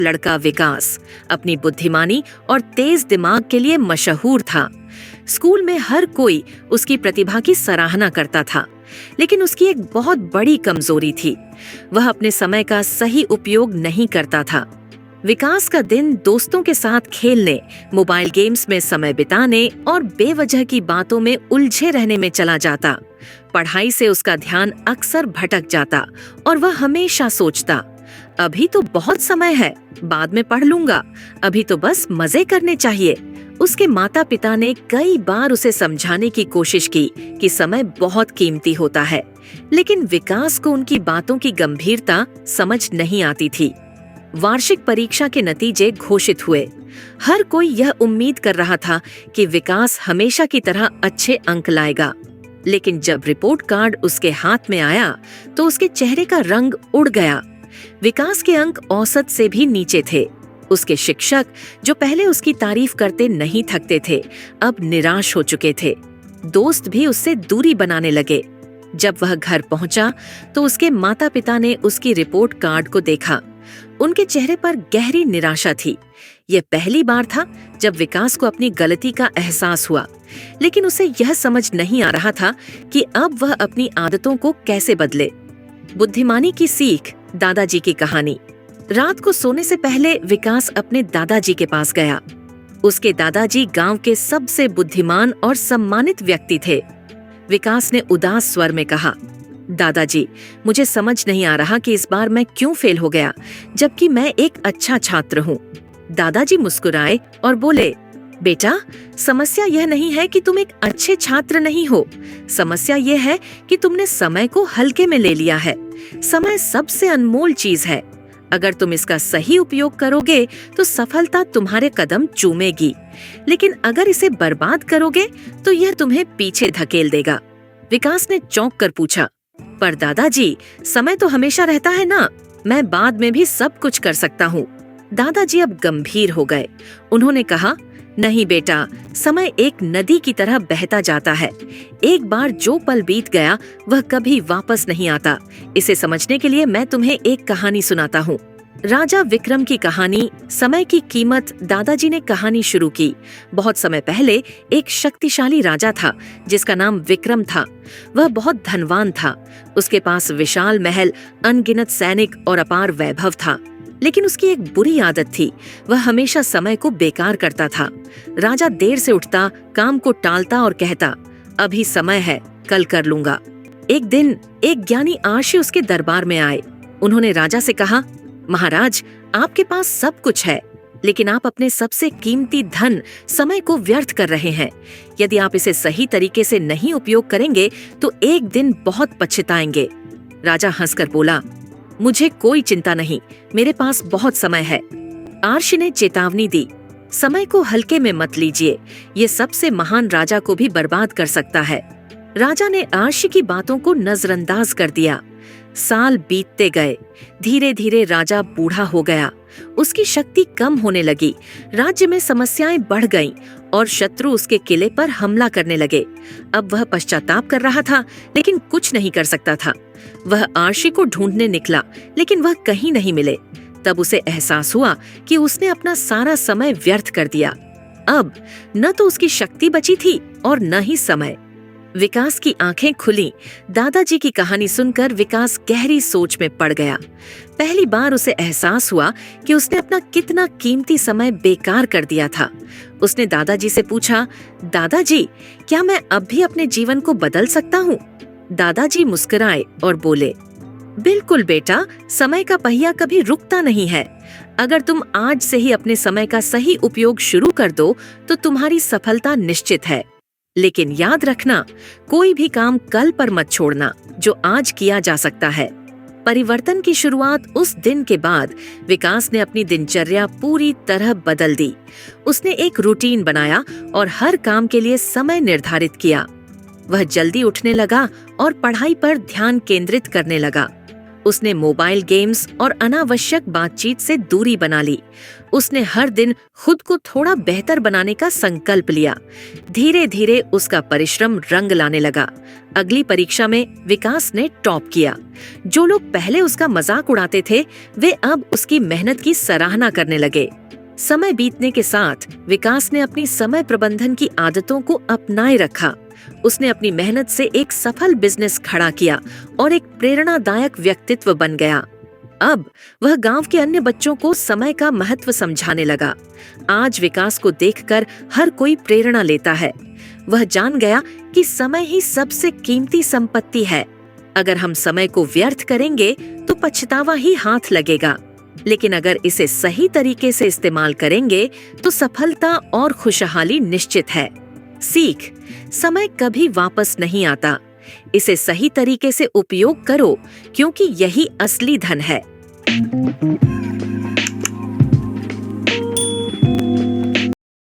लड़का विकास अपनी बुद्धिमानी और तेज दिमाग के लिए मशहूर था। स्कूल में हर कोई उसकी प्रतिभा की सराहना करता था, लेकिन उसकी एक बहुत बड़ी कमजोरी थी। वह अपने समय का सही उपयोग नहीं करता था। विकास का दिन दोस्तों के साथ खेलने, मोबाइल गेम्स में समय बिताने और बेवजह की बातों में उलझे रहने में चला जाता। पढ़ाई से उसका ध्यान अक्सर भटक जाता और वह हमेशा सोचता, अभी तो बहुत समय है, बाद में पढ़ लूंगा, अभी तो बस मजे करने चाहिए। उसके माता पिता ने कई बार उसे समझाने की कोशिश की कि समय बहुत कीमती होता है, लेकिन विकास को उनकी बातों की गंभीरता समझ नहीं आती थी। वार्षिक परीक्षा के नतीजे घोषित हुए। हर कोई यह उम्मीद कर रहा था कि विकास हमेशा की तरह अच्छे अंक लाएगा, लेकिन जब रिपोर्ट कार्ड उसके हाथ में आया तो उसके चेहरे का रंग उड़ गया। विकास के अंक औसत से भी नीचे थे। उसके शिक्षक, जो पहले उसकी तारीफ करते नहीं थकते थे, अब निराश हो चुके थे। दोस्त भी उससे दूरी बनाने लगे। जब वह घर पहुंचा तो उसके माता पिता ने उसकी रिपोर्ट कार्ड को देखा। उनके चेहरे पर गहरी निराशा थी। यह पहली बार था जब विकास को अपनी गलती का एहसास हुआ, लेकिन उसे यह समझ नहीं आ रहा था कि अब वह अपनी आदतों को कैसे बदले। बुद्धिमानी की सीख, दादाजी की कहानी। रात को सोने से पहले विकास अपने दादाजी के पास गया। उसके दादाजी गांव के सबसे बुद्धिमान और सम्मानित व्यक्ति थे। विकास ने उदास स्वर में कहा, दादाजी, मुझे समझ नहीं आ रहा कि इस बार मैं क्यों फेल हो गया, जबकि मैं एक अच्छा छात्र हूँ। दादाजी मुस्कुराए और बोले, बेटा, समस्या यह नहीं है कि तुम एक अच्छे छात्र नहीं हो। समस्या यह है कि तुमने समय को हल्के में ले लिया है। समय सबसे अनमोल चीज है। अगर तुम इसका सही उपयोग करोगे तो सफलता तुम्हारे कदम चूमेगी, लेकिन अगर इसे बर्बाद करोगे तो यह तुम्हें पीछे धकेल देगा। विकास ने चौंक कर पूछा, पर दादाजी, समय तो हमेशा रहता है ना, मैं बाद में भी सब कुछ कर सकता हूँ। दादाजी अब गंभीर हो गए। उन्होंने कहा, नहीं बेटा, समय एक नदी की तरह बहता जाता है। एक बार जो पल बीत गया वह कभी वापस नहीं आता। इसे समझने के लिए मैं तुम्हें एक कहानी सुनाता हूँ। राजा विक्रम की कहानी, समय की कीमत। दादाजी ने कहानी शुरू की। बहुत समय पहले एक शक्तिशाली राजा था जिसका नाम विक्रम था। वह बहुत धनवान था। उसके पास विशाल महल, अनगिनत सैनिक और अपार वैभव था, लेकिन उसकी एक बुरी आदत थी। वह हमेशा समय को बेकार करता था। राजा देर से उठता, काम को टालता और कहता, अभी समय है, कल कर लूंगा। एक दिन एक ज्ञानी आर्षि उसके दरबार में आए। उन्होंने राजा से कहा, महाराज, आपके पास सब कुछ है, लेकिन आप अपने सबसे कीमती धन समय को व्यर्थ कर रहे हैं। यदि आप इसे सही तरीके से नहीं उपयोग करेंगे तो एक दिन बहुत पछताएंगे। राजा हंसकर बोला, मुझे कोई चिंता नहीं, मेरे पास बहुत समय है। आर्षि ने चेतावनी दी, समय को हल्के में मत लीजिए, ये सबसे महान राजा को भी बर्बाद कर सकता है। राजा ने आर्षि की बातों को नजरअंदाज कर दिया। साल बीतते गए। धीरे धीरे राजा बूढ़ा हो गया। उसकी शक्ति कम होने लगी। राज्य में समस्याएं बढ़ गईं और शत्रु उसके किले पर हमला करने लगे। अब वह पश्चाताप कर रहा था, लेकिन कुछ नहीं कर सकता था। वह आर्षि को ढूंढने निकला, लेकिन वह कहीं नहीं मिले। तब उसे एहसास हुआ कि उसने अपना सारा समय व्यर्थ कर दिया। अब न तो उसकी शक्ति बची थी और न ही समय। विकास की आंखें खुली। दादाजी की कहानी सुनकर विकास गहरी सोच में पड़ गया। पहली बार उसे एहसास हुआ कि उसने अपना कितना कीमती समय बेकार कर दिया था। उसने दादाजी से पूछा, दादाजी, क्या मैं अब भी अपने जीवन को बदल सकता हूँ? दादाजी मुस्कुराए और बोले, बिल्कुल बेटा, समय का पहिया कभी रुकता नहीं है। अगर तुम आज से ही अपने समय का सही उपयोग शुरू कर दो तो तुम्हारी सफलता निश्चित है। लेकिन याद रखना, कोई भी काम कल पर मत छोड़ना जो आज किया जा सकता है। परिवर्तन की शुरुआत उस दिन के बाद विकास ने अपनी दिनचर्या पूरी तरह बदल दी। उसने एक रूटीन बनाया और हर काम के लिए समय निर्धारित किया। वह जल्दी उठने लगा और पढ़ाई पर ध्यान केंद्रित करने लगा। उसने मोबाइल गेम्स और अनावश्यक बातचीत से दूरी बना ली। उसने हर दिन खुद को थोड़ा बेहतर बनाने का संकल्प लिया। धीरे धीरे उसका परिश्रम रंग लाने लगा। अगली परीक्षा में विकास ने टॉप किया। जो लोग पहले उसका मजाक उड़ाते थे, वे अब उसकी मेहनत की सराहना करने लगे। समय बीतने के साथ विकास ने अपनी समय प्रबंधन की आदतों को अपनाए रखा। उसने अपनी मेहनत से एक सफल बिजनेस खड़ा किया और एक प्रेरणादायक व्यक्तित्व बन गया। अब वह गांव के अन्य बच्चों को समय का महत्व समझाने लगा। आज विकास को देखकर हर कोई प्रेरणा लेता है। वह जान गया कि समय ही सबसे कीमती संपत्ति है। अगर हम समय को व्यर्थ करेंगे तो पछतावा ही हाथ लगेगा, लेकिन अगर इसे सही तरीके से इस्तेमाल करेंगे तो सफलता और खुशहाली निश्चित है। सीख, समय कभी वापस नहीं आता। इसे सही तरीके से उपयोग करो, क्योंकि यही असली धन है।